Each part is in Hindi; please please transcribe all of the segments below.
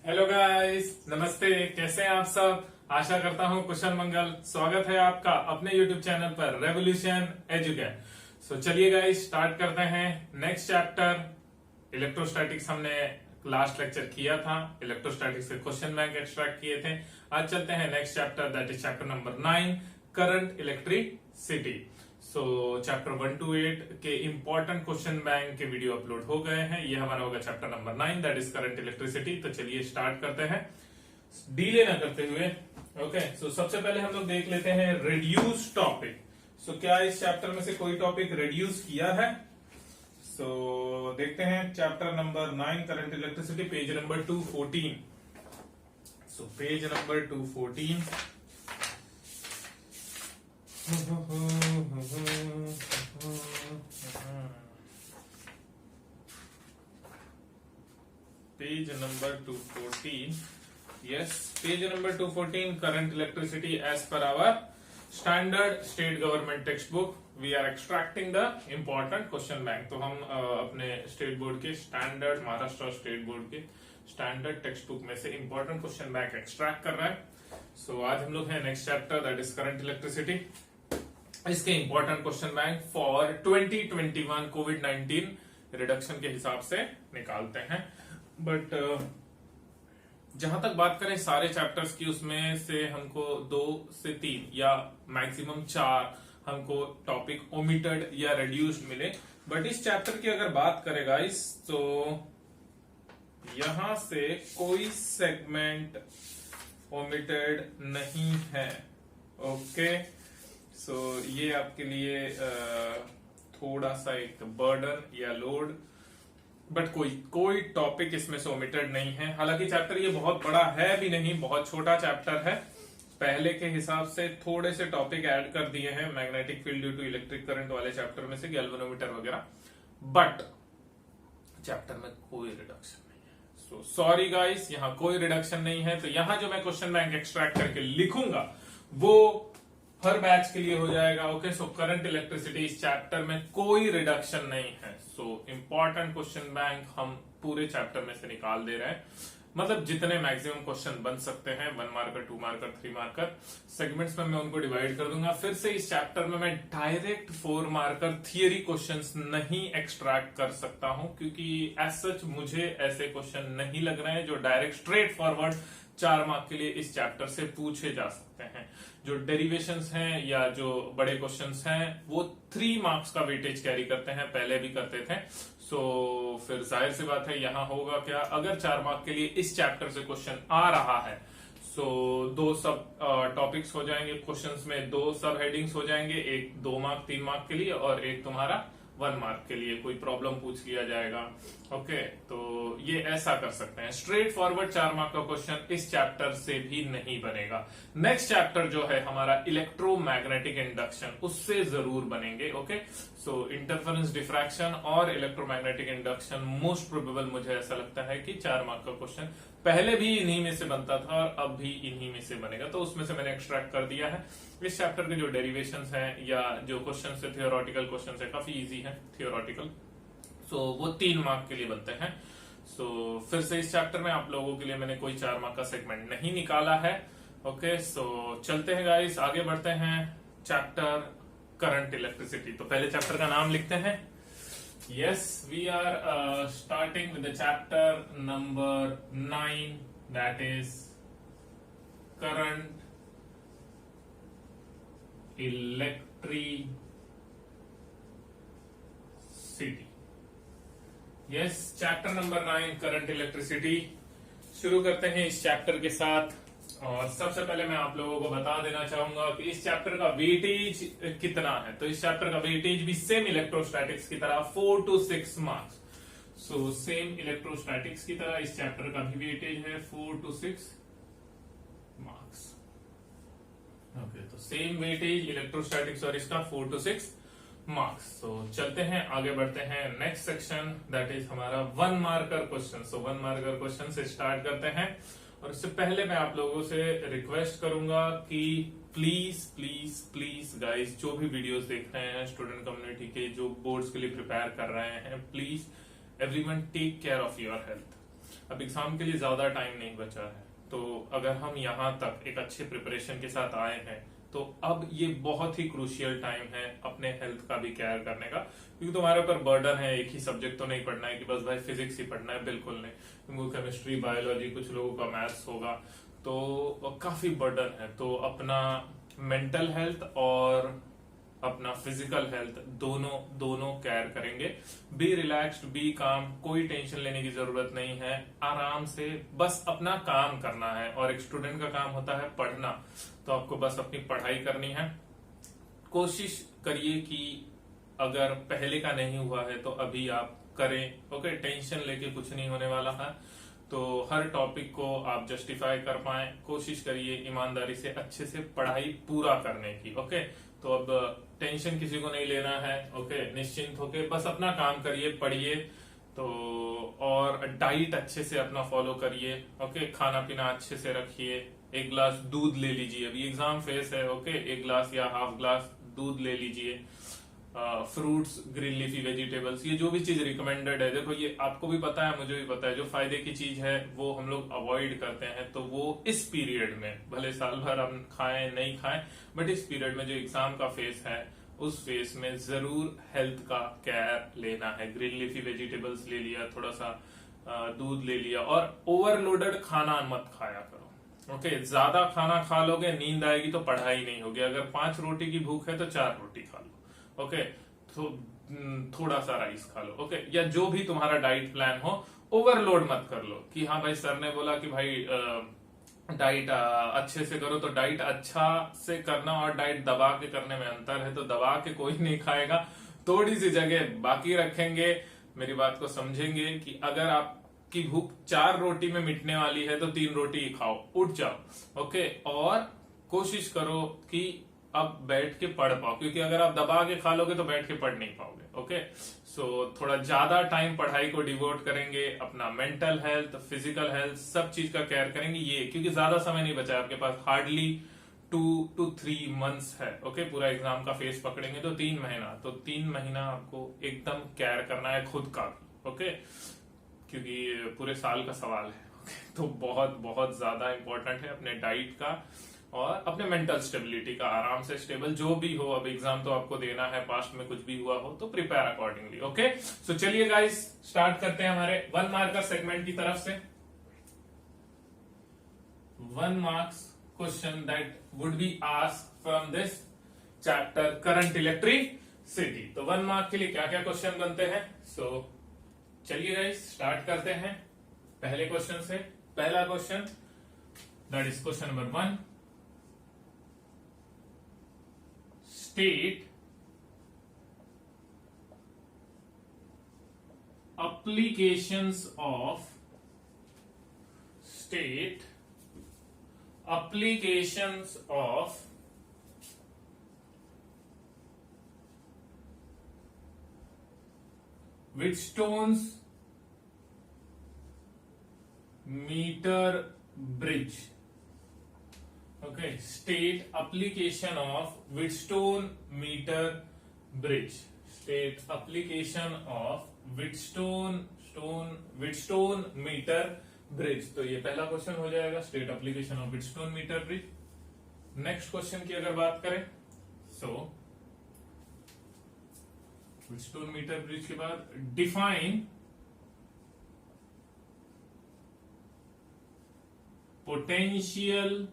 हेलो गाइस, नमस्ते। कैसे हैं आप सब? आशा करता हूं कुशल मंगल। स्वागत है आपका अपने यूट्यूब चैनल पर रेवोल्यूशन एजुकेट। सो चलिए गाइस, स्टार्ट करते हैं नेक्स्ट चैप्टर। इलेक्ट्रोस्टैटिक्स हमने लास्ट लेक्चर किया था, इलेक्ट्रोस्टैटिक्स के क्वेश्चन बैंक एक्सट्रैक्ट किए थे। आज चलते हैं next chapter, that is chapter number 9, current electricity. So chapter 1 to 8 के इंपॉर्टेंट क्वेश्चन बैंक के वीडियो अपलोड हो गए हैं। ये हमारा होगा chapter number 9, that is current electricity. तो चलिए स्टार्ट करते हैं डीले ना करते हुए। ओके, सो सबसे पहले हम लोग देख लेते हैं रिड्यूस टॉपिक। सो क्या इस चैप्टर में से कोई टॉपिक रिड्यूस किया है? सो देखते हैं chapter number 9 current electricity, page number 214। So page number 214। Page number 214। Yes, page number 214, current electricity as per our standard state government text book we are extracting the important question bank. तो हम अपने स्टेट बोर्ड के स्टैंडर्ड, महाराष्ट्र स्टेट बोर्ड के स्टैंडर्ड टेक्स्ट बुक में से इंपॉर्टेंट क्वेश्चन बैंक एक्सट्रैक्ट कर रहे हैं। सो आज हम लोग हैं next chapter, that is current electricity. इसके इंपॉर्टेंट क्वेश्चन बैंक फॉर 2021 कोविड-19 रिडक्शन के हिसाब से निकालते हैं। बट जहां तक बात करें सारे चैप्टर्स की, उसमें से हमको 2 से 3 या मैक्सिमम 4 हमको टॉपिक ओमिटेड या रिड्यूस्ड मिले। बट इस चैप्टर की अगर बात करें गाइस, तो यहां से कोई सेगमेंट ओमिटेड नहीं है। ओके, सो ये आपके लिए थोड़ा सा एक बर्डन या लोड, बट कोई टॉपिक इसमें से ओमिटेड नहीं है। हालांकि चैप्टर ये बहुत बड़ा है भी नहीं, बहुत छोटा चैप्टर है। पहले के हिसाब से थोड़े से टॉपिक ऐड कर दिए हैं magnetic field due to electric current वाले चैप्टर में से, गैल्वेनोमीटर वगैरह, बट चैप्टर में कोई रिडक्शन नहीं है। सो सॉरी गाइस, यहाँ कोई रिडक्शन नहीं है। तो यहां जो मैं क्वेश्चन बैंक एक्सट्रैक्ट करके लिखूंगा वो हर बैच के लिए हो जाएगा। ओके, सो करंट इलेक्ट्रिसिटी इस चैप्टर में कोई रिडक्शन नहीं है। सो इंपॉर्टेंट क्वेश्चन बैंक हम पूरे चैप्टर में से निकाल दे रहे हैं, मतलब जितने मैक्सिमम क्वेश्चन बन सकते हैं, 1 मार्कर, 2 मार्कर, 3 मार्कर सेगमेंट्स में मैं उनको डिवाइड कर दूंगा। फिर से इस चैप्टर में मैं डायरेक्ट 4 मार्कर थियरी क्वेश्चंस नहीं एक्सट्रैक्ट कर सकता हूं, क्योंकि एज सच मुझे ऐसे क्वेश्चन नहीं लग रहे हैं जो डायरेक्ट स्ट्रेट फॉरवर्ड 4 मार्क के लिए इस चैप्टर से पूछे जा सकते हैं। जो डेरिवेशंस हैं या जो बड़े क्वेश्चंस हैं वो 3 मार्क्स का वेटेज कैरी करते हैं, पहले भी करते थे। सो फिर जाहिर सी बात है यहाँ होगा क्या, अगर 4 मार्क के लिए इस चैप्टर से क्वेश्चन आ रहा है, सो 2 सब टॉपिक्स हो जाएंगे क्वेश्चंस में, 2 सब हेडिंग्स हो जाएंगे, एक 2 मार्क 3 मार्क के लिए और एक तुम्हारा 1 मार्क के लिए कोई प्रॉब्लम पूछ लिया जाएगा। ओके, तो ये ऐसा कर सकते हैं। स्ट्रेट फॉरवर्ड 4 मार्क का क्वेश्चन इस चैप्टर से भी नहीं बनेगा। नेक्स्ट चैप्टर जो है हमारा इलेक्ट्रोमैग्नेटिक इंडक्शन, उससे जरूर बनेंगे। ओके, सो इंटरफेरेंस डिफ्रैक्शन और इलेक्ट्रोमैग्नेटिक इंडक्शन मोस्ट प्रोबेबल मुझे ऐसा लगता है कि 4 मार्क का क्वेश्चन पहले भी इन्हीं में से बनता था और अब भी इन्हीं में से बनेगा, तो उसमें से मैंने एक्सट्रैक्ट कर दिया है। इस चैप्टर के जो डेरिवेशंस हैं या जो क्वेश्चन है, थियोरेटिकल क्वेश्चन है, काफी इजी है थियोरेटिकल, सो वो 3 मार्क के लिए बनते हैं। सो फिर से इस चैप्टर में आप लोगों के लिए मैंने कोई 4 मार्क का सेगमेंट नहीं निकाला है। ओके, सो चलते हैं गाइस, आगे बढ़ते हैं चैप्टर करंट इलेक्ट्रिसिटी। तो पहले चैप्टर का नाम लिखते हैं। Yes, we are starting with the chapter number 9, that is current electricity. Yes, chapter number 9, current electricity। शुरू करते हैं इस चैप्टर के साथ। और सबसे पहले मैं आप लोगों को बता देना चाहूंगा कि इस चैप्टर का वेटेज कितना है। तो इस चैप्टर का वेटेज भी सेम इलेक्ट्रोस्टैटिक्स की तरह 4 to 6 marks. So same electrostatics की तरह इस चैप्टर का भी वेटेज है 4 to 6 मार्क्स। ओके, तो सेम वेटेज इलेक्ट्रोस्टैटिक्स और इसका 4 to 6 मार्क्स। तो चलते हैं, आगे बढ़ते हैं नेक्स्ट सेक्शन, दैट इज हमारा 1 मार्कर क्वेश्चन। सो 1 मार्कर क्वेश्चन से स्टार्ट करते हैं। और इससे पहले मैं आप लोगों से रिक्वेस्ट करूंगा कि प्लीज प्लीज प्लीज गाइस, जो भी वीडियोस देख रहे हैं, स्टूडेंट कम्युनिटी के जो बोर्ड्स के लिए प्रिपेयर कर रहे हैं, please everyone take care of your health. अब एग्जाम के लिए ज्यादा टाइम नहीं बचा है, तो अगर हम यहाँ तक एक अच्छे प्रिपरेशन के साथ आए हैं तो अब ये बहुत ही क्रूशियल टाइम है अपने हेल्थ का भी केयर करने का, क्योंकि तुम्हारे ऊपर बर्डन है, एक ही सब्जेक्ट तो नहीं पढ़ना है कि बस भाई फिजिक्स ही पढ़ना है, बिल्कुल नहीं। तुमको केमिस्ट्री, बायोलॉजी, कुछ लोगों का मैथ्स होगा, तो काफी बर्डन है। तो अपना मेंटल हेल्थ और अपना फिजिकल हेल्थ दोनों दोनों केयर करेंगे। बी रिलैक्स्ड, बी काम, कोई टेंशन लेने की जरूरत नहीं है, आराम से बस अपना काम करना है। और एक स्टूडेंट का काम होता है पढ़ना, तो आपको बस अपनी पढ़ाई करनी है। कोशिश करिए कि अगर पहले का नहीं हुआ है तो अभी आप करें। ओके, टेंशन लेके कुछ नहीं होने वाला है। तो हर टॉपिक को आप जस्टिफाई कर पाए, कोशिश करिए ईमानदारी से अच्छे से पढ़ाई पूरा करने की। ओके, तो अब टेंशन किसी को नहीं लेना है। ओके, निश्चिंत होके बस अपना काम करिए, पढ़िए। तो और डाइट अच्छे से अपना फॉलो करिए। ओके, खाना पीना अच्छे से रखिए। एक ग्लास दूध ले लीजिए, अभी एग्जाम फेस है। ओके, एक ग्लास या हाफ ग्लास दूध ले लीजिए। फ्रूट्स, ग्रीन लीफी वेजिटेबल्स, ये जो भी चीज रिकमेंडेड है, देखो ये आपको भी पता है, मुझे भी पता है, जो फायदे की चीज है वो हम लोग अवॉइड करते हैं। तो वो इस पीरियड में, भले साल भर हम खाएं नहीं खाएं, बट इस पीरियड में जो एग्जाम का फेस है उस फेस में जरूर हेल्थ का केयर लेना है। ग्रीन लीफी वेजिटेबल्स ले लिया, थोड़ा सा दूध ले लिया, और ओवरलोडेड खाना मत खाया करो। ओके, ज्यादा खाना खा लोगे नींद आएगी तो पढ़ाई नहीं होगी। अगर 5 रोटी की भूख है तो 4 रोटी खा लो। ओके, तो थोड़ा सा राइस खा लो। ओके, या जो भी तुम्हारा डाइट प्लान हो, ओवरलोड मत कर लो कि हाँ भाई सर ने बोला कि भाई डाइट अच्छे से करो, तो डाइट अच्छा से करना और डाइट दबा के करने में अंतर है। तो दबा के कोई नहीं खाएगा, थोड़ी सी जगह बाकी रखेंगे। मेरी बात को समझेंगे कि अगर आपकी भूख 4 रोटी में मिटने वाली है तो 3 रोटी ही खाओ, उठ जाओ। ओके, और कोशिश करो कि अब बैठ के पढ़ पाओ, क्योंकि अगर आप दबा के खा लोगे तो बैठ के पढ़ नहीं पाओगे। ओके, सो थोड़ा ज्यादा टाइम पढ़ाई को डिवोट करेंगे, अपना मेंटल हेल्थ, फिजिकल हेल्थ, सब चीज का केयर करेंगे। ये क्योंकि ज्यादा समय नहीं बचा है आपके पास, हार्डली 2 to 3 months है। ओके, पूरा एग्जाम का फेस पकड़ेंगे तो 3 महीना, तो 3 महीना आपको एकदम केयर करना है खुद का भी। ओके, क्योंकि पूरे साल का सवाल है। तो बहुत बहुत ज्यादा इंपॉर्टेंट है अपने डाइट का और अपने मेंटल स्टेबिलिटी का। आराम से स्टेबल जो भी हो, अब एग्जाम तो आपको देना है, पास्ट में कुछ भी हुआ हो तो प्रिपेयर अकॉर्डिंगली। ओके, सो चलिए गाइस स्टार्ट करते हैं हमारे 1 मार्कर सेगमेंट की तरफ से। 1 marks question that would be asked from this chapter current electricity. तो 1 मार्क के लिए क्या क्या क्वेश्चन बनते हैं, सो चलिए गाइस स्टार्ट करते हैं पहले क्वेश्चन से। पहला question that is question number 1, state applications of Wheatstone's meter bridge. Okay, state application of Wheatstone meter bridge. State application of Wheatstone meter bridge. तो ये पहला क्वेश्चन हो जाएगा, state application of Wheatstone meter bridge. Next question की अगर बात करें, सो Wheatstone meter bridge के बाद define potential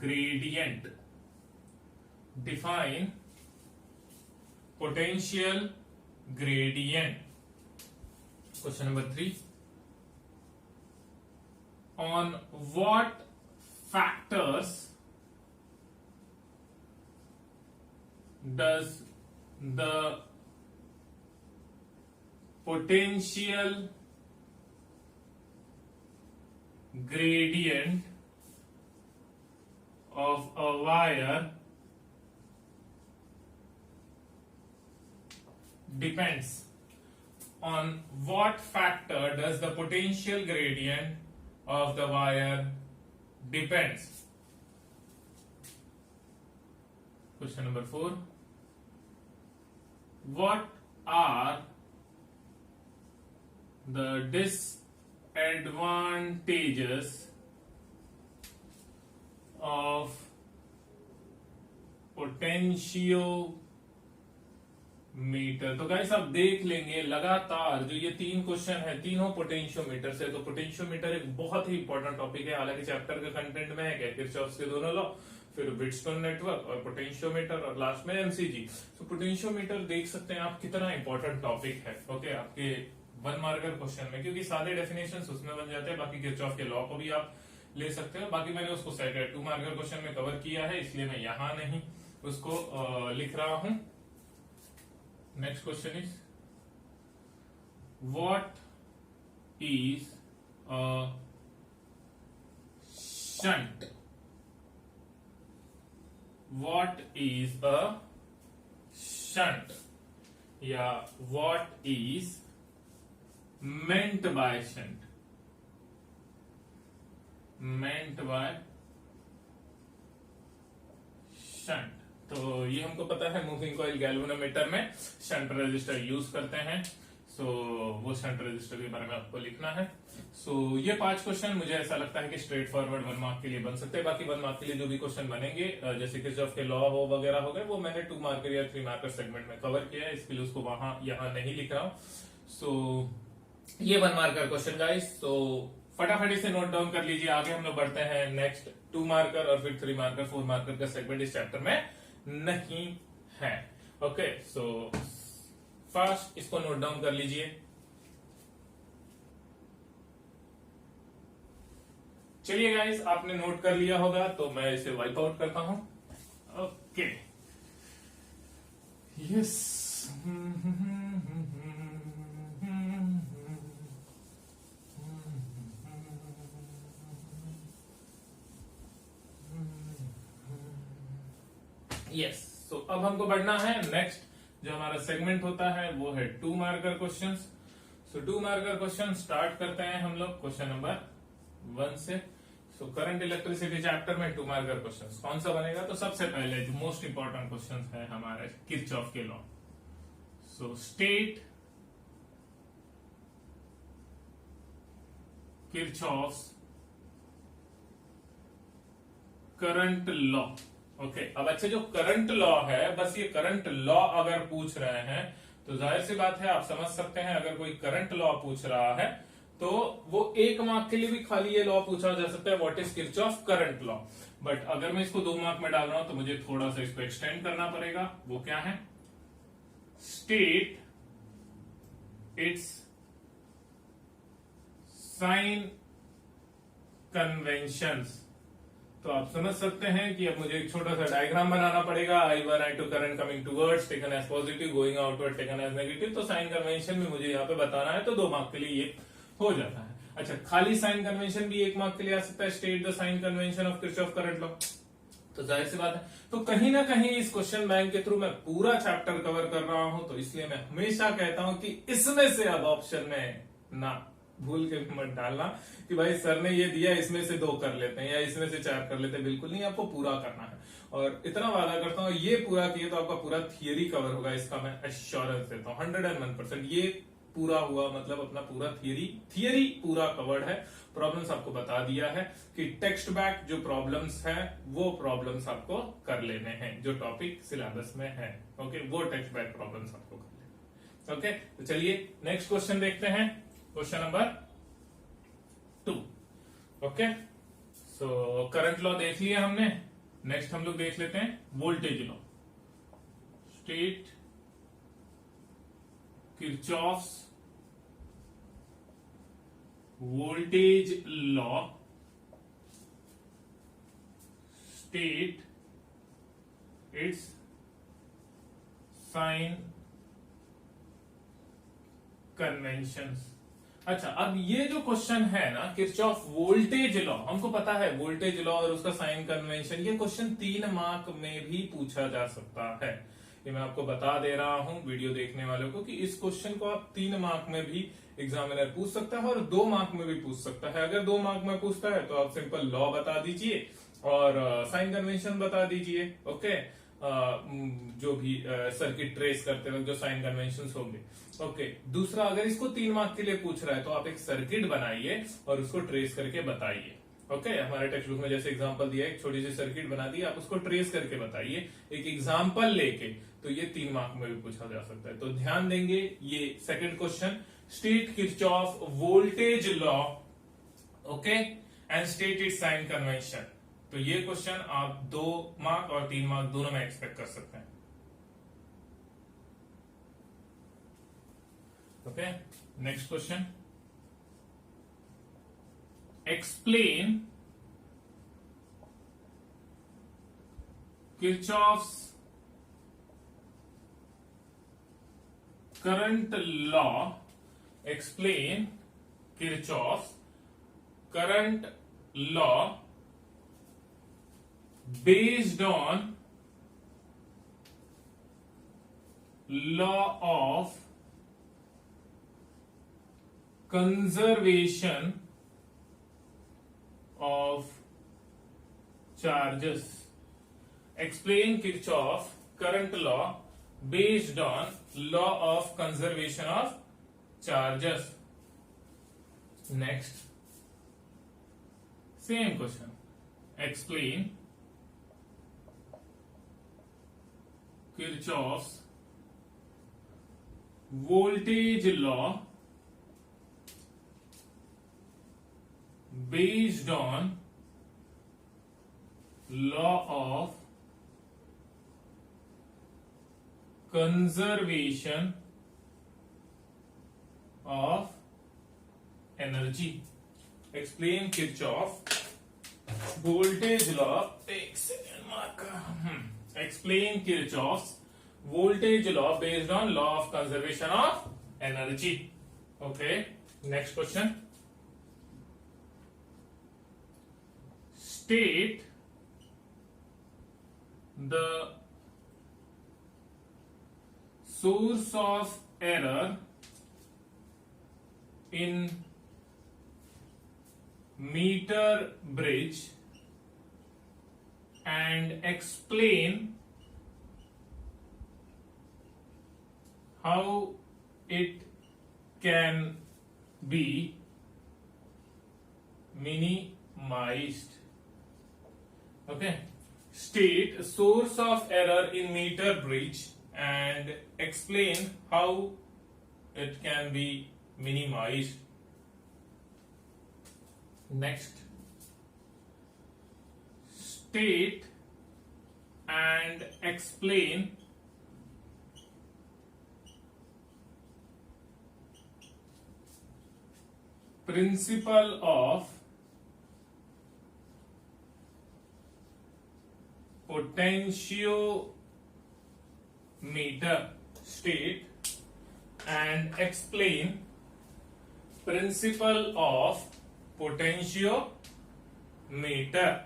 gradient. Define potential gradient. Question number 3. On what factors does the potential gradient of a wire depends? On what factor does the potential gradient of the wire depends? Question number 4. What are the disadvantages of potentiometer. तो गाइस आप देख लेंगे लगातार जो ये 3 क्वेश्चन है तीनों पोटेंशियोमीटर से। तो पोटेंशियोमीटर एक बहुत ही इंपॉर्टेंट टॉपिक है, हालांकि चैप्टर के कंटेंट में है क्या, किरचॉफ के दोनों लॉ, फिर व्हिटस्टोन नेटवर्क और पोटेंशियोमीटर और लास्ट में एमसीजी। तो पोटेंशियोमीटर देख सकते हैं आप कितना इंपॉर्टेंट टॉपिक है, ओके, आपके 1 मार्कर क्वेश्चन में, क्योंकि सारे डेफिनेशंस उसमें बन जाते हैं। बाकी किरचॉफ के लॉ को भी आप ले सकते हो, बाकी मैंने उसको सेट 2 मार्कर क्वेश्चन में कवर किया है, इसलिए मैं यहां नहीं उसको लिख रहा हूं। Next question is what is a shunt. What is a shunt या what is meant by shunt. Meant by shunt, तो ये हमको पता है मूविंग कॉइल गैल्वेनोमीटर में शंट रेजिस्टर यूज करते हैं। सो वो शंट रेजिस्टर के बारे में आपको लिखना है। सो ये 5 क्वेश्चन मुझे ऐसा लगता है कि स्ट्रेट फॉरवर्ड 1 मार्क के लिए बन सकते हैं। बाकी 1 मार्क के लिए जो भी क्वेश्चन बनेंगे जैसे किरचॉफ के लॉ हो वगैरह हो गए, वो मैंने 2 मार्कर या 3 मार्कर सेगमेंट में कवर किया है, इसके लिए उसको वहां यहां नहीं लिख रहा हूं। सो ये 1 मार्कर क्वेश्चन गाइस, तो फटाफट से नोट डाउन कर लीजिए। आगे हम लोग बढ़ते हैं नेक्स्ट 2 मार्कर और फिर 3 मार्कर 4 मार्कर का सेगमेंट इस चैप्टर में नहीं है। ओके, सो फास्ट इसको नोट डाउन कर लीजिए। चलिए गाइस, आपने नोट कर लिया होगा तो मैं इसे वाइप आउट करता हूं। Okay, yes, yes. सो अब हमको बढ़ना है नेक्स्ट जो हमारा सेगमेंट होता है वो है 2 मार्कर क्वेश्चंस। सो 2 मार्कर क्वेश्चन स्टार्ट करते हैं हम लोग क्वेश्चन नंबर 1 से। सो करंट इलेक्ट्रिसिटी चैप्टर में 2 मार्कर क्वेश्चंस कौन सा बनेगा, तो सबसे पहले जो मोस्ट इंपॉर्टेंट क्वेश्चन है हमारे किरचॉफ के law. So state Kirchhoff's current law. Okay, अब अच्छा जो करंट लॉ है, बस ये करंट लॉ अगर पूछ रहे हैं तो जाहिर सी बात है आप समझ सकते हैं, अगर कोई करंट लॉ पूछ रहा है तो वो 1 मार्क के लिए भी खाली ये लॉ पूछा जा सकता है, what is Kirchhoff current law. But अगर मैं इसको 2 मार्क में डाल रहा हूं तो मुझे थोड़ा सा इसको एक्सटेंड करना पड़ेगा। वो क्या है, स्टेट इट्स साइन कन्वेंशंस। तो आप समझ सकते हैं कि अब मुझे एक छोटा सा डायग्राम बनाना पड़ेगा। I1 I2 current coming towards taken as positive, going outward taken as negative. तो साइन कन्वेंशन में मुझे यहाँ पे बताना है, तो 2 मार्क के लिए ये हो जाता है। अच्छा, खाली साइन कन्वेंशन भी 1 मार्क के लिए आ सकता है, state the sign convention of Kirchhoff current law. तो जाहिर सी बात है, तो कहीं ना कहीं इस क्वेश्चन बैंक के थ्रू मैं पूरा चैप्टर कवर कर रहा हूं, तो इसलिए मैं हमेशा कहता हूं कि इसमें से अब ऑप्शन में ना भूल के मत डालना कि भाई सर ने ये दिया इसमें से 2 कर लेते हैं या इसमें से 4 कर लेते हैं। बिल्कुल नहीं, आपको पूरा करना है। और इतना वादा करता हूं, ये पूरा किए तो आपका पूरा थियरी कवर होगा, इसका मैं एश्योरेंस देता हूं 101%। ये पूरा हुआ मतलब अपना पूरा थियरी पूरा कवर्ड है। प्रॉब्लम्स आपको बता दिया है कि टेक्स्ट बैक जो प्रॉब्लम्स है वो प्रॉब्लम्स आपको कर लेने हैं, जो टॉपिक सिलेबस में है। ओके, वो टेक्स्ट बैक प्रॉब्लम्स आपको कर लेने। ओके, तो चलिए नेक्स्ट क्वेश्चन देखते हैं, question number 2। Okay, so current law देख लिया हमने। नेक्स्ट हम लोग देख लेते हैं voltage law. State Kirchhoff's voltage law. State its sign conventions. अच्छा, अब ये जो क्वेश्चन है ना किरचॉफ वोल्टेज लॉ, हमको पता है वोल्टेज लॉ और उसका साइन कन्वेंशन, ये क्वेश्चन 3 मार्क में भी पूछा जा सकता है। ये मैं आपको बता दे रहा हूं वीडियो देखने वालों को कि इस क्वेश्चन को आप 3 मार्क में भी एग्जामिनर पूछ सकता है और 2 मार्क में भी पूछ सकता है। अगर 2 मार्क में पूछता है तो आप सिंपल लॉ बता दीजिए और साइन कन्वेंशन बता दीजिए। ओके, जो भी सर्किट ट्रेस करते वक्त जो साइन कन्वेंशन होंगे। ओके, दूसरा, अगर इसको 3 मार्क के लिए पूछ रहा है तो आप एक सर्किट बनाइए और उसको ट्रेस करके बताइए। ओके, हमारे टेक्स्ट बुक में जैसे एग्जांपल दिया है, एक छोटी सी सर्किट बना दी, आप उसको ट्रेस करके बताइए एक एग्जांपल लेके, तो ये 3 मार्क में भी पूछा जा सकता है। तो ध्यान देंगे, ये second question, state Kirchhoff voltage law, okay, and state it sign convention. तो ये क्वेश्चन आप 2 मार्क और 3 मार्क दोनों में एक्सपेक्ट कर सकते हैं। Okay, next question, explain Kirchhoff's current law. Explain Kirchhoff's current law based on law of conservation of charges. Explain Kirchhoff current law based on law of conservation of charges. Next, same question. Explain Kirchhoff's voltage law based on law of conservation of energy. Explain Kirchhoff voltage law. Take second marker. Explain Kirchhoff's voltage law based on law of conservation of energy. Okay, next question. State the source of error in meter bridge and explain how it can be minimized. Okay, state source of error in meter bridge and explain how it can be minimized. Next, state and explain principle of potentiometer. State and explain principle of potentiometer.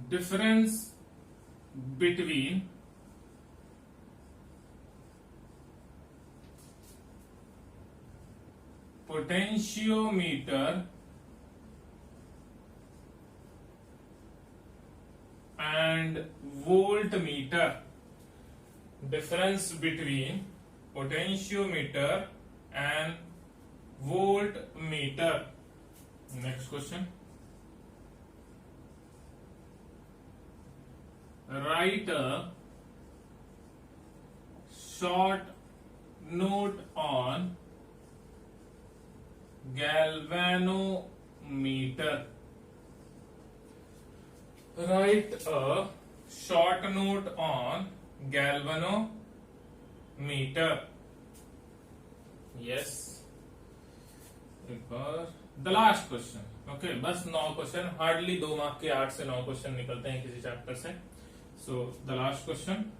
Difference between potentiometer and voltmeter. Difference between potentiometer and voltmeter. Next question. Write a short note on galvanometer. Write a short note on galvanometer. Yes. The last question. Okay, बस 9 क्वेश्चन, हार्डली 2 मार्क के 8 से 9 क्वेश्चन निकलते हैं किसी चैप्टर से. So the last question,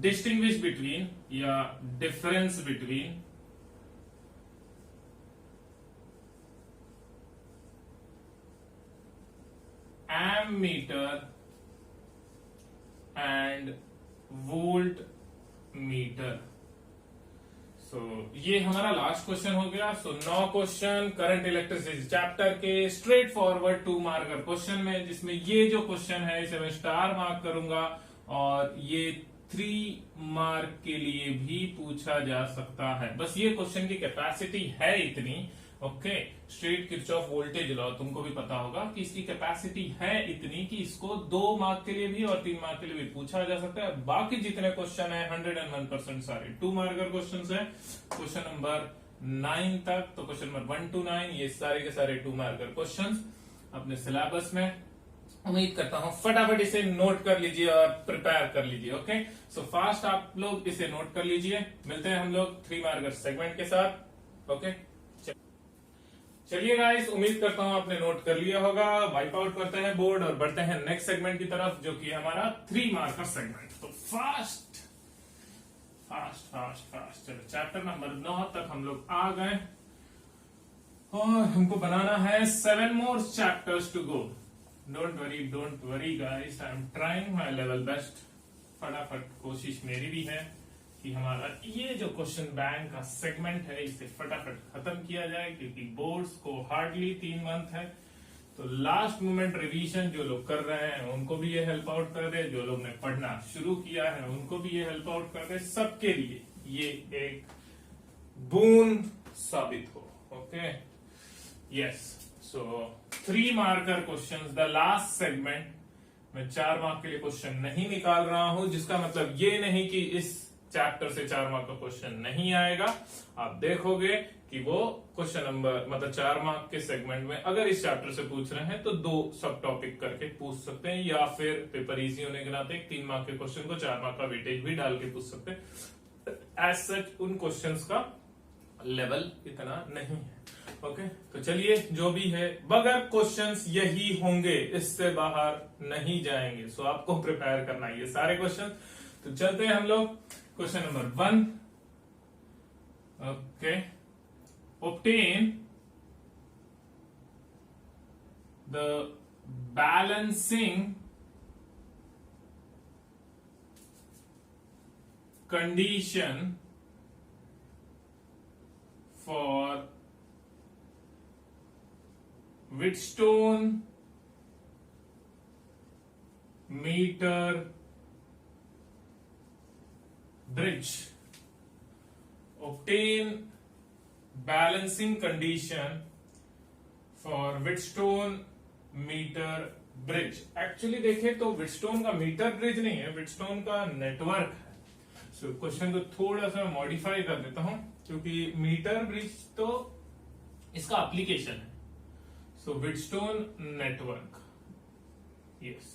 distinguish between या difference between ammeter and voltmeter. ये हमारा लास्ट क्वेश्चन हो गया। 9 क्वेश्चन करंट इलेक्ट्रिसिटी चैप्टर के स्ट्रेट फॉरवर्ड 2 मार्कर क्वेश्चन में, जिसमें ये जो क्वेश्चन है इसे मैं स्टार मार्क करूंगा और ये 3 मार्क के लिए भी पूछा जा सकता है। बस ये क्वेश्चन की कैपेसिटी है इतनी। Okay, straight Kirchhoff voltage law तुमको भी पता होगा कि इसकी कैपेसिटी है इतनी कि इसको 2 मार्क के लिए भी और 3 मार्क के लिए भी पूछा जा सकता है। बाकी जितने क्वेश्चन है 101% सारे 2 मार्कर क्वेश्चन है। क्वेश्चन नंबर 9 तक, तो क्वेश्चन नंबर 1 to 9 ये सारे के सारे 2 मार्कर क्वेश्चन अपने सिलेबस में। उम्मीद करता हूं फटाफट इसे नोट कर लीजिए और प्रिपेयर कर लीजिए। ओके, सो फास्ट आप लोग इसे नोट कर लीजिए। मिलते हैं हम लोग 3 मार्कर सेगमेंट के साथ। ओके, चलिए गाइस, उम्मीद करता हूं आपने नोट कर लिया होगा। वाइप आउट करते हैं बोर्ड और बढ़ते हैं नेक्स्ट सेगमेंट की तरफ, जो कि हमारा 3 मार्कर सेगमेंट। तो फास्ट फास्ट फास्ट फास्ट चलो, चैप्टर नंबर 9 तक हम लोग आ गए और हमको बनाना है 7 more chapters to go. Don't worry guys, I am trying my level best. फटाफट कोशिश मेरी भी है कि हमारा ये जो क्वेश्चन बैंक का सेगमेंट है इसे फटाफट खत्म किया जाए, क्योंकि बोर्ड्स को हार्डली 3 मंथ है। तो लास्ट मोमेंट रिवीजन जो लोग कर रहे हैं उनको भी ये हेल्प आउट कर दे, जो लोग ने पढ़ना शुरू किया है उनको भी ये हेल्प आउट कर दे। सबके लिए ये एक बून साबित हो। Okay, yes, so 3 marker questions, the last segment. मैं 4 मार्क के लिए क्वेश्चन नहीं निकाल रहा हूं, जिसका मतलब ये नहीं कि इस चैप्टर से 4 मार्क का क्वेश्चन नहीं आएगा। आप देखोगे कि वो क्वेश्चन नंबर मतलब 4 मार्क के सेगमेंट में अगर इस चैप्टर से पूछ रहे हैं तो 2 सब टॉपिक करके पूछ सकते हैं, या फिर पेपर इजी होने के नाते 3 मार्क के क्वेश्चन को 4 मार्क का वेटेज भी डाल के पूछ सकते हैं। एज सच उन क्वेश्चंस का लेवल इतना नहीं है। ओके, तो चलिए, जो भी है, बगैर क्वेश्चंस यही होंगे, इससे बाहर नहीं जाएंगे। सो आपको प्रिपेयर करना है ये सारे क्वेश्चन। तो चलते हैं हम लोग question number 1। Okay, obtain the balancing condition for Wheatstone meter bridge. Obtain balancing condition for Wheatstone meter bridge. Actually देखें तो Wheatstone का मीटर ब्रिज नहीं है, Wheatstone का नेटवर्क है। सो क्वेश्चन को थोड़ा सा मॉडिफाई कर देता हूं, क्योंकि मीटर ब्रिज तो इसका एप्लीकेशन है। So Wheatstone network, yes,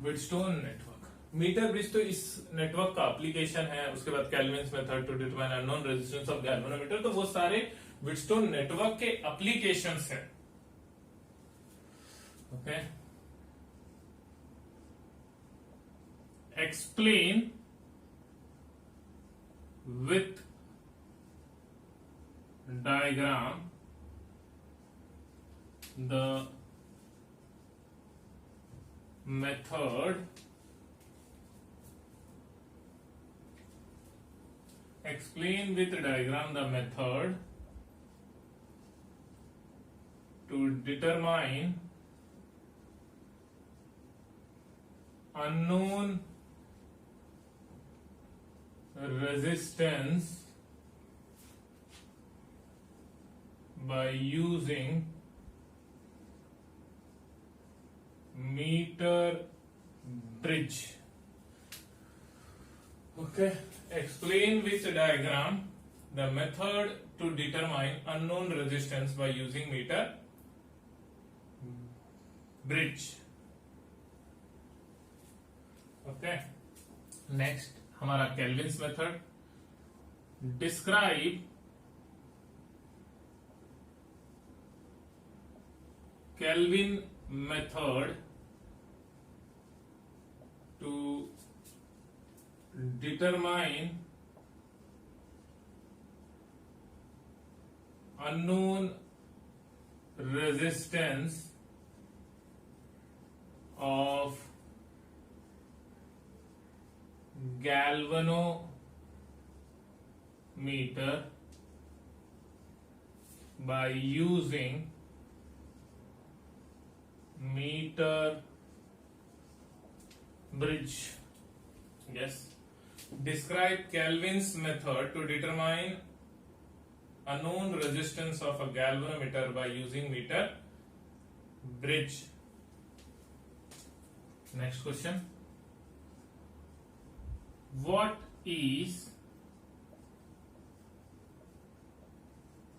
Wheatstone network. Meter bridge तो इस नेटवर्क का एप्लीकेशन है। उसके बाद Kelvin's method to determine unknown resistance of galvanometer, तो वो सारे Wheatstone नेटवर्क के एप्लीकेशंस हैं। Okay, explain with diagram the method explain with diagram the method to determine unknown resistance by using meter bridge. Okay, explain with diagram the method to determine unknown resistance by using meter bridge. Okay, next हमारा Kelvin's method. Describe Kelvin method to determine unknown resistance of galvanometer meter by using meter bridge. Yes. Describe Kelvin's method to determine a known resistance of a galvanometer by using meter bridge. Next question. What is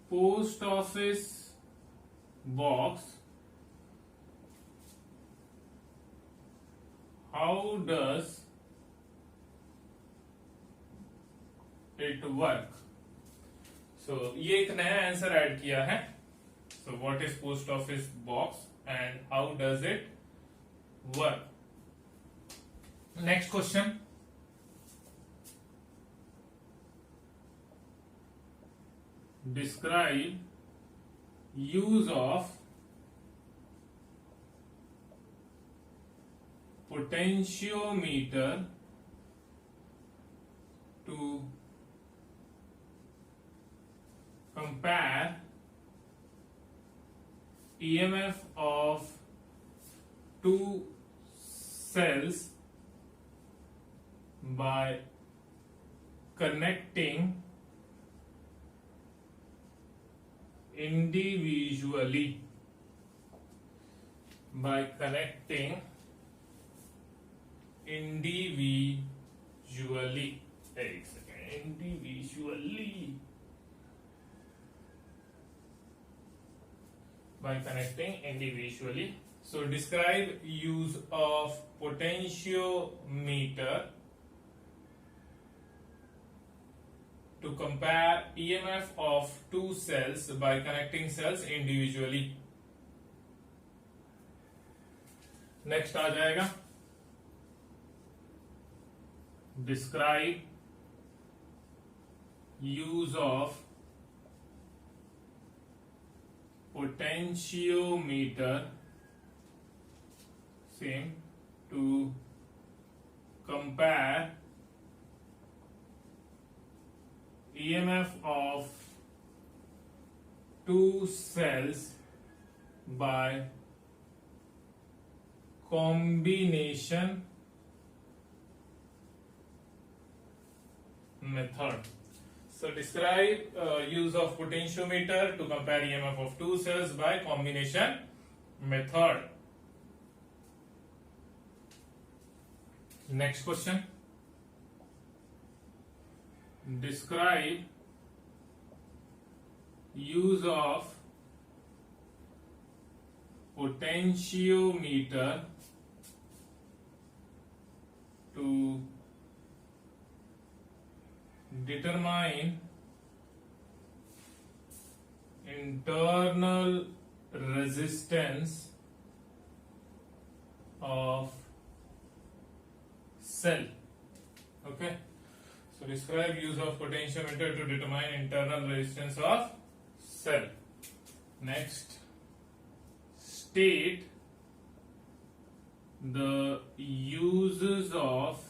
post office box? How does it work? So ये एक नया आंसर ऐड किया है. So what is post office box and how does it work? Next question. Describe use of potentiometer to compare EMF of two cells by connecting individually. एक second. individually by connecting individually. So describe use of potentiometer to compare EMF of two cells by connecting cells individually. Next आ जाएगा. Describe use of potentiometer same to compare EMF of two cells by combination method. So describe use of potentiometer to compare EMF of two cells by combination method. Next question. Describe use of potentiometer to determine internal resistance of cell. Okay. So describe use of potentiometer to determine internal resistance of cell. Next, state the uses of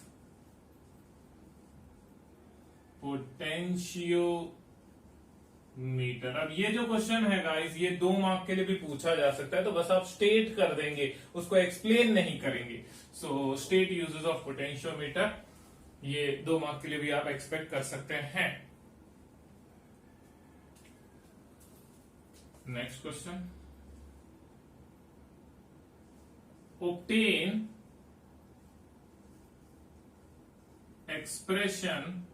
potentiometer. अब ये जो क्वेश्चन है गाइस, ये 2 मार्क के लिए भी पूछा जा सकता है, तो बस आप स्टेट कर देंगे, उसको एक्सप्लेन नहीं करेंगे. सो स्टेट यूजेस ऑफ पोटेंशियोमीटर, ये 2 मार्क के लिए भी आप एक्सपेक्ट कर सकते हैं. Next question. obtain expression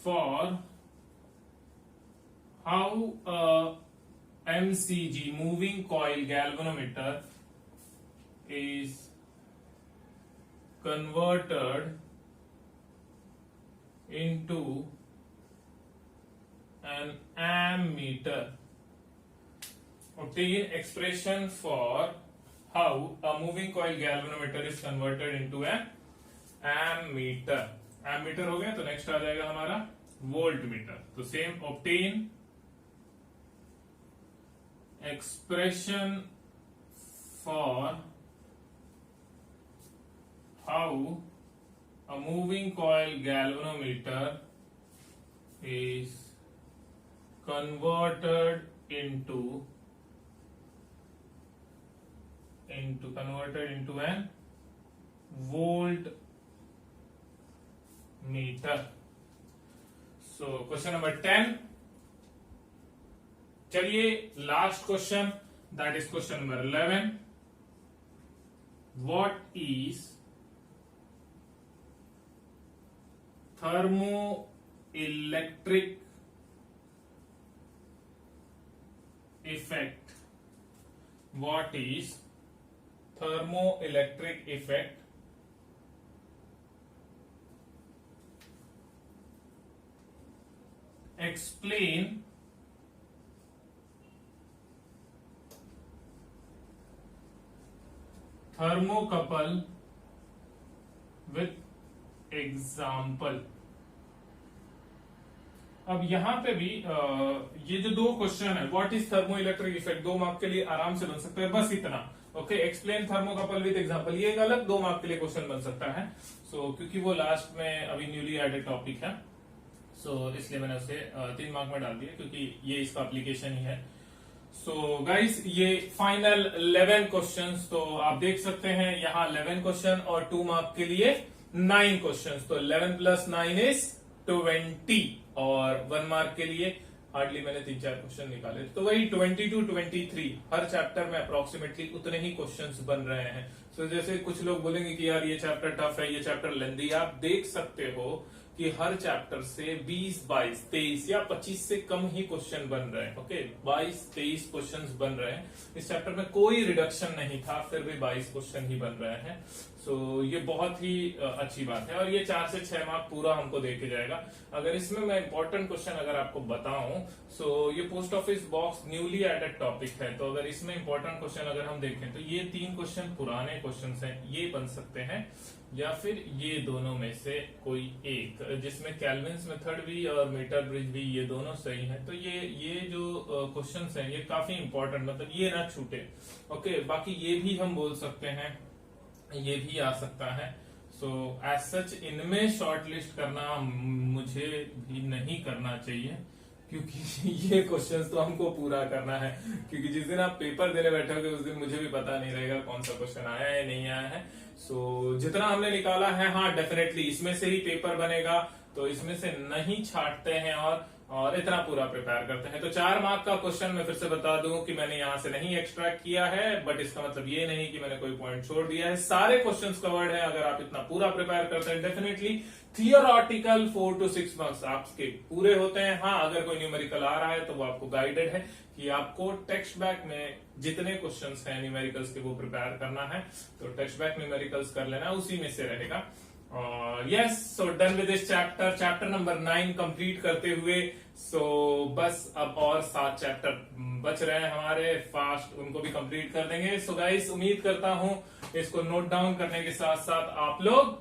for how a MCG moving coil galvanometer is converted into an ammeter. Obtain expression for how a moving coil galvanometer is converted into an ammeter. ammeter हो गया, तो नेक्स्ट आ जाएगा हमारा वोल्टमीटर. तो same obtain expression for how a moving coil galvanometer is converted into an voltmeter. So question number 10. चलिए last question, that is question number 11. What is thermoelectric effect? What is thermoelectric effect? Explain thermocouple with example. अब यहां पे भी ये जो दो क्वेश्चन है, what is thermoelectric effect, 2 mark के लिए आराम से बन सकता है, बस इतना. Okay, explain thermocouple with example, ये एक अलग 2 मार्क के लिए क्वेश्चन बन सकता है. सो क्योंकि वो लास्ट में अभी न्यूली एडेड टॉपिक है, सो इसलिए मैंने उसे 3 मार्क में डाल दिया, क्योंकि ये इसका एप्लीकेशन ही है. सो गाइस, ये फाइनल 11 क्वेश्चंस, तो आप देख सकते हैं यहाँ 11 क्वेश्चन और 2 मार्क के लिए 9 क्वेश्चंस, तो 11 प्लस 9 इज 20, और 1 मार्क के लिए हार्डली मैंने 3-4 क्वेश्चन निकाले, तो वही 20 to 23 हर चैप्टर में अप्रोक्सीमेटली उतने ही क्वेश्चंस बन रहे हैं. सो जैसे कुछ लोग बोलेंगे कि यार ये चैप्टर टफ है, ये चैप्टर लेंदी, आप देख सकते हो कि हर चैप्टर से 20, 22, 23 या 25 से कम ही क्वेश्चन बन रहे हैं. ओके, 22, 23 क्वेश्चंस बन रहे हैं. इस चैप्टर में कोई रिडक्शन नहीं था, फिर भी 22 क्वेश्चन ही बन रहे हैं. सो ये बहुत ही अच्छी बात है, और ये 4 से 6 मार्क पूरा हमको दे के जाएगा. अगर इसमें मैं इंपॉर्टेंट क्वेश्चन अगर आपको बताऊं, सो ये post office box newly added topic है, तो अगर इसमें इंपॉर्टेंट क्वेश्चन अगर हम देखें तो ये 3 क्वेश्चन पुराने क्वेश्चन हैं, ये बन सकते हैं, या फिर ये दोनों में से कोई एक, जिसमें कैल्विन्स मेथड भी और मीटर ब्रिज भी ये दोनों सही हैं. तो ये जो क्वेश्चंस हैं ये काफी इंपॉर्टेंट, मतलब ये ना छूटे. ओके, बाकी ये भी हम बोल सकते हैं, ये भी आ सकता है. सो एज सच इनमें शॉर्टलिस्ट करना मुझे भी नहीं करना चाहिए, क्योंकि ये क्वेश्चंस तो हमको पूरा करना है, क्योंकि जिस दिन आप पेपर देने बैठोगे उस दिन मुझे भी पता नहीं रहेगा कौन सा क्वेश्चन आया है नहीं आया है. सो जितना हमने निकाला है, हाँ डेफिनेटली इसमें से ही पेपर बनेगा, तो इसमें से नहीं छाटते हैं और इतना पूरा प्रिपेयर करते हैं. तो 4 मार्क का क्वेश्चन मैं फिर से बता दूं कि मैंने यहां से नहीं एक्सट्रैक्ट किया है, बट इसका मतलब ये नहीं कि मैंने कोई पॉइंट छोड़ दिया है. सारे क्वेश्चंस कवर्ड है. अगर आप इतना पूरा प्रिपेयर करते हैं, डेफिनेटली थियोरटिकल 4 to 6 मार्क्स आपके पूरे होते हैं. हाँ, अगर कोई न्यूमेरिकल आ रहा है तो वो आपको गाइडेड है कि आपको टेक्स्ट बैक में जितने क्वेश्चंस हैं न्यूमेरिकल्स के वो प्रिपेयर करना है, तो टेक्स्ट बैक न्यूमेरिकल्स कर लेना, उसी में से रहेगा. Yes, so done with this chapter number 9 complete करते हुए. सो बस अब और 7 चैप्टर बच रहे हैं हमारे, फास्ट उनको भी कंप्लीट कर देंगे. सो गाइस, उम्मीद करता हूं इसको नोट डाउन करने के साथ साथ आप लोग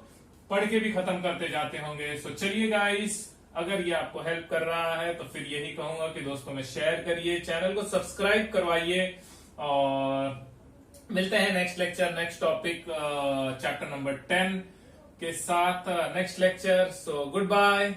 पढ़ के भी खत्म करते जाते होंगे. सो चलिए गाइस, अगर ये आपको हेल्प कर रहा है तो फिर यही कहूंगा कि दोस्तों में शेयर करिए, चैनल को सब्सक्राइब करवाइए, और मिलते हैं next lecture, next topic, chapter number 10 के साथ next lecture. So good bye.